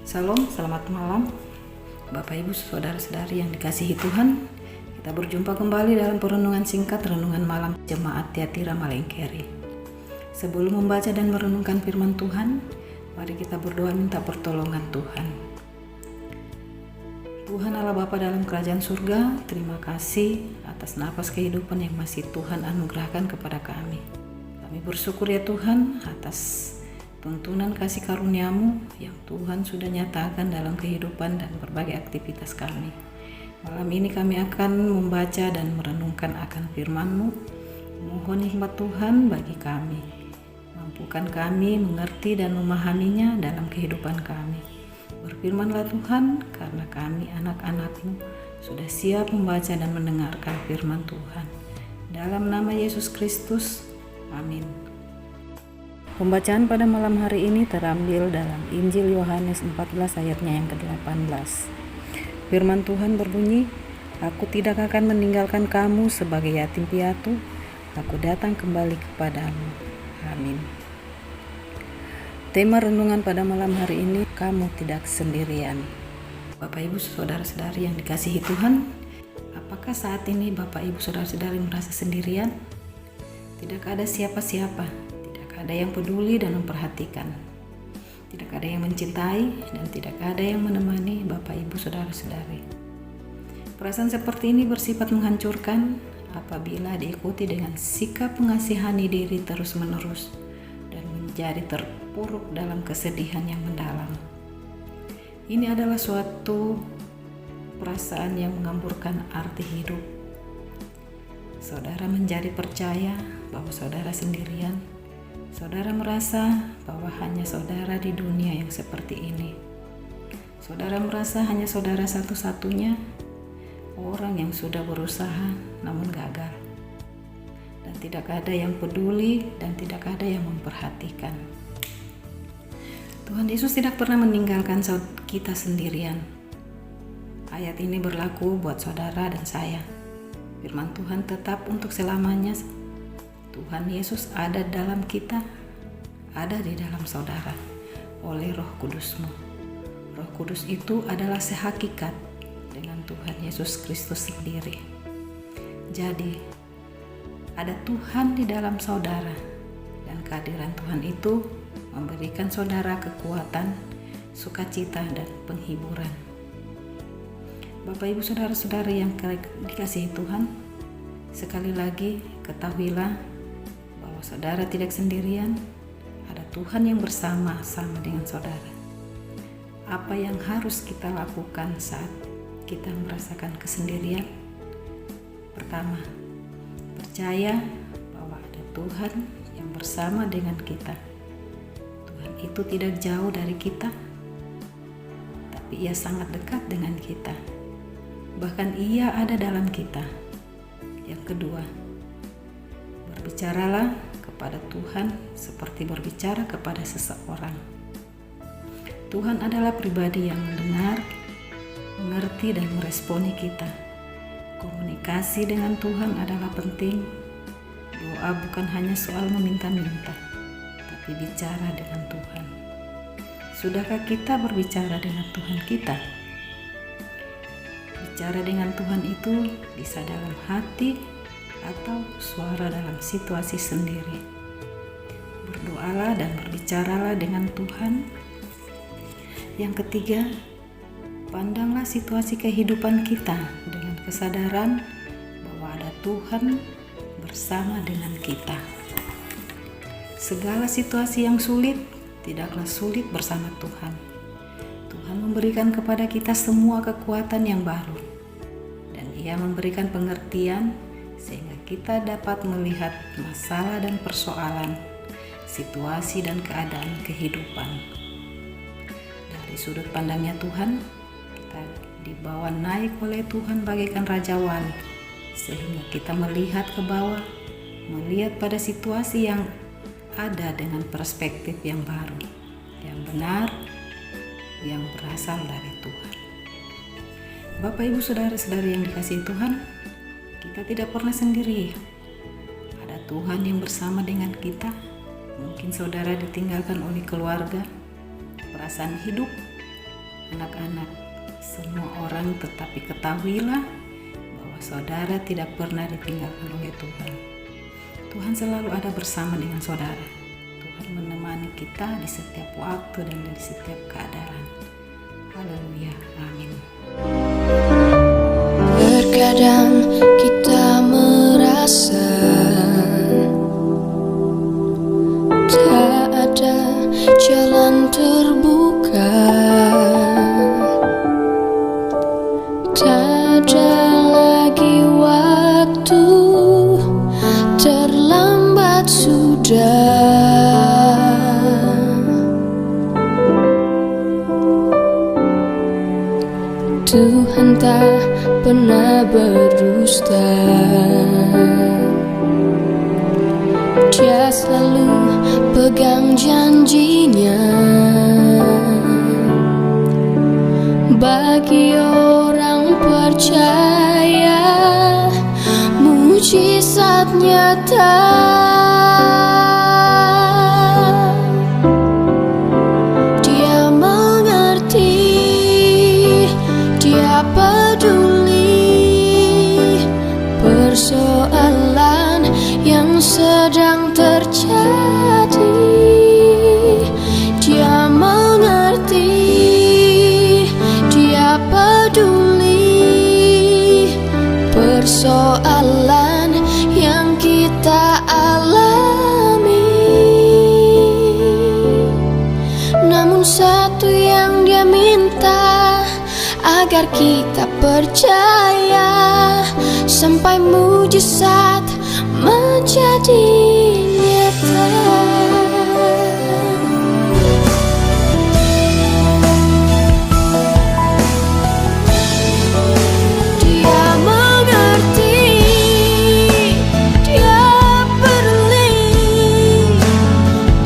Salam, selamat malam Bapak Ibu Saudara-saudari yang dikasihi Tuhan. Kita berjumpa kembali dalam perenungan singkat Renungan Malam Jemaat Tiatira Malengkeri. Sebelum membaca dan merenungkan firman Tuhan, mari kita berdoa minta pertolongan Tuhan. Tuhan Allah Bapa dalam kerajaan surga, terima kasih atas napas kehidupan yang masih Tuhan anugerahkan kepada kami. Kami bersyukur ya Tuhan atas tuntunan kasih karunia-Mu yang Tuhan sudah nyatakan dalam kehidupan dan berbagai aktivitas kami. Malam ini kami akan membaca dan merenungkan akan firman-Mu. Mohon hikmat Tuhan bagi kami. Mampukan kami mengerti dan memahaminya dalam kehidupan kami. Berfirmanlah Tuhan, karena kami anak-anak-Mu sudah siap membaca dan mendengarkan firman Tuhan. Dalam nama Yesus Kristus, amin. Pembacaan pada malam hari ini terambil dalam Injil Yohanes 14 ayatnya yang ke-18. Firman Tuhan berbunyi, "Aku tidak akan meninggalkan kamu sebagai yatim piatu, aku datang kembali kepadamu." Amin. Tema renungan pada malam hari ini, kamu tidak sendirian. Bapak Ibu Saudara-saudari yang dikasihi Tuhan, apakah saat ini Bapak Ibu Saudara-saudari merasa sendirian? Tidak ada siapa-siapa. Ada yang peduli dan memperhatikan. Tidak ada yang mencintai dan tidak ada yang menemani Bapak Ibu Saudara-saudari. Perasaan seperti ini bersifat menghancurkan apabila diikuti dengan sikap mengasihani diri terus-menerus dan menjadi terpuruk dalam kesedihan yang mendalam. Ini adalah suatu perasaan yang menghamburkan arti hidup. Saudara menjadi percaya bahwa saudara sendirian. Saudara merasa bahwa hanya saudara di dunia yang seperti ini. Saudara merasa hanya saudara satu-satunya orang yang sudah berusaha namun gagal. Dan tidak ada yang peduli dan tidak ada yang memperhatikan. Tuhan Yesus tidak pernah meninggalkan kita sendirian. Ayat ini berlaku buat saudara dan saya. Firman Tuhan tetap untuk selamanya. Tuhan Yesus ada dalam kita, ada di dalam saudara, oleh Roh Kudus-Mu. Roh Kudus itu adalah sehakikat dengan Tuhan Yesus Kristus sendiri. Jadi, ada Tuhan di dalam saudara, dan kehadiran Tuhan itu memberikan saudara kekuatan, sukacita, dan penghiburan. Bapak Ibu Saudara-saudari yang dikasihi Tuhan, sekali lagi ketahuilah saudara tidak sendirian, ada Tuhan yang bersama-sama dengan saudara. Apa yang harus kita lakukan saat kita merasakan kesendirian? Pertama, percaya bahwa ada Tuhan yang bersama dengan kita. Tuhan itu tidak jauh dari kita, tapi Ia sangat dekat dengan kita. Bahkan Ia ada dalam kita. Yang kedua, berbicaralah kepada Tuhan seperti berbicara kepada seseorang. Tuhan adalah pribadi yang mendengar, mengerti, dan meresponi kita. Komunikasi dengan Tuhan adalah penting. Doa bukan hanya soal meminta-minta, tapi bicara dengan Tuhan. Sudahkah kita berbicara dengan Tuhan kita? Bicara dengan Tuhan itu bisa dalam hati atau suara dalam situasi sendiri. Berdoalah dan berbicaralah dengan Tuhan. Yang ketiga, pandanglah situasi kehidupan kita dengan kesadaran bahwa ada Tuhan bersama dengan kita. Segala situasi yang sulit tidaklah sulit bersama Tuhan. Tuhan memberikan kepada kita semua kekuatan yang baru, dan Ia memberikan pengertian sehingga kita dapat melihat masalah dan persoalan, situasi dan keadaan kehidupan. Dari sudut pandangnya Tuhan, kita dibawa naik oleh Tuhan bagaikan Raja Wali, sehingga kita melihat ke bawah, melihat pada situasi yang ada dengan perspektif yang baru, yang benar, yang berasal dari Tuhan. Bapak Ibu Saudara-saudari yang dikasihi Tuhan, kita tidak pernah sendiri. Ada Tuhan yang bersama dengan kita. Mungkin saudara ditinggalkan oleh keluarga, perasaan hidup Anak-anak, semua orang tetapi ketahuilah bahwa saudara tidak pernah ditinggalkan oleh Tuhan. Tuhan selalu ada bersama dengan saudara. Tuhan menemani kita di setiap waktu dan di setiap keadaan. Haleluya, amin. Terkadang kita merasa tak ada jalan terbuka, tak ada lagi waktu, terlambat sudah. Tuhan tak pernah berdusta, Dia selalu pegang janjinya. Bagi orang percaya, mujizat nyata. Dia mengerti, Dia peduli persoalan yang sedang terjadi. Dia mengerti, Dia peduli persoalan yang kita alami. Namun satu yang Dia minta, agar kita percaya sampai mujizat menjadi nyata. Dia mengerti, Dia peduli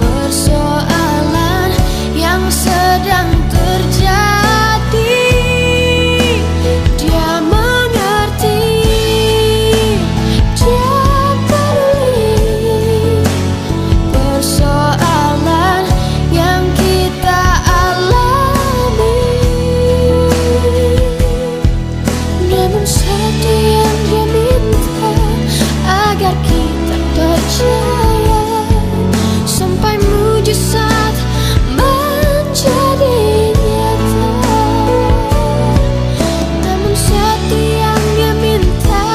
persoalan yang sedang terjadi. Dia mengerti, Dia peduli persoalan yang kita alami. Namun satu yang Dia minta, agar kita percaya sampai mujizat menjadi nyata. Namun satu yang Dia minta,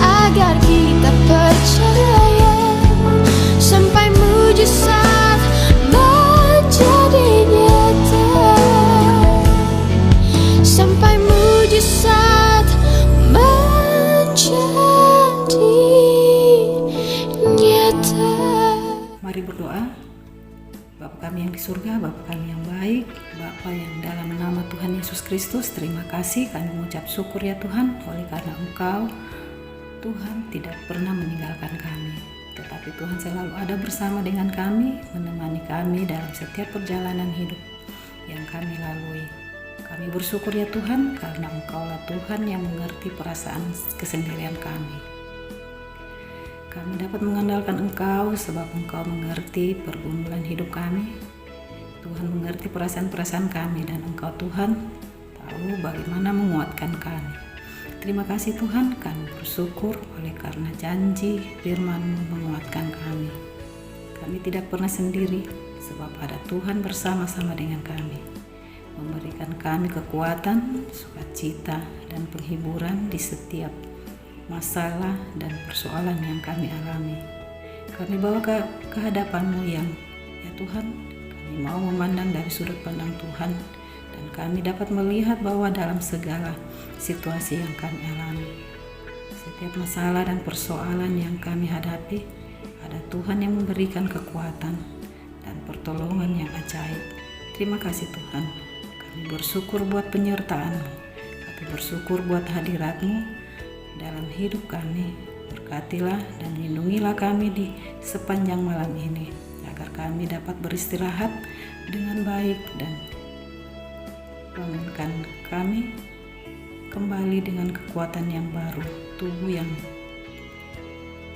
agar kita percaya sampai mujizat menjadi nyata. Sampai mujizat menjadi nyata. Mari berdoa. Bapa kami yang di surga, Bapa kami yang baik, Bapa yang dalam nama Tuhan Yesus Kristus, terima kasih kami mengucap syukur ya Tuhan, oleh karena Engkau Tuhan tidak pernah meninggalkan kami, tetapi Tuhan selalu ada bersama dengan kami, menemani kami dalam setiap perjalanan hidup yang kami lalui. Kami bersyukur ya Tuhan, karena Engkaulah Tuhan yang mengerti perasaan kesendirian kami. Kami dapat mengandalkan Engkau sebab Engkau mengerti pergumulan hidup kami. Tuhan mengerti perasaan-perasaan kami, dan Engkau Tuhan tahu bagaimana menguatkan kami. Terima kasih Tuhan, kami bersyukur oleh karena janji firman-Mu menguatkan kami. Kami tidak pernah sendiri sebab ada Tuhan bersama-sama dengan kami, memberikan kami kekuatan, sukacita, dan penghiburan di setiap masalah dan persoalan yang kami alami. Kami bawa ke hadapan-Mu yang ya Tuhan, kami mau memandang dari sudut pandang Tuhan, dan kami dapat melihat bahwa dalam segala situasi yang kami alami, setiap masalah dan persoalan yang kami hadapi, ada Tuhan yang memberikan kekuatan dan pertolongan yang ajaib. Terima kasih Tuhan. Kami bersyukur buat penyertaan-Mu. Kami bersyukur buat hadirat-Mu dalam hidup kami. Berkatilah dan lindungilah kami di sepanjang malam ini, agar kami dapat beristirahat dengan baik, dan bangunkan kami kembali dengan kekuatan yang baru, tubuh yang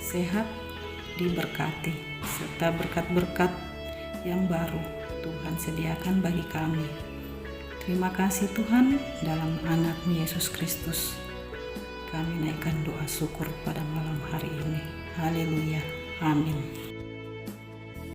sehat, diberkati, serta berkat-berkat yang baru Tuhan sediakan bagi kami. Terima kasih Tuhan, dalam anak-Mu Yesus Kristus kami naikkan doa syukur pada malam hari ini. Haleluya, amin.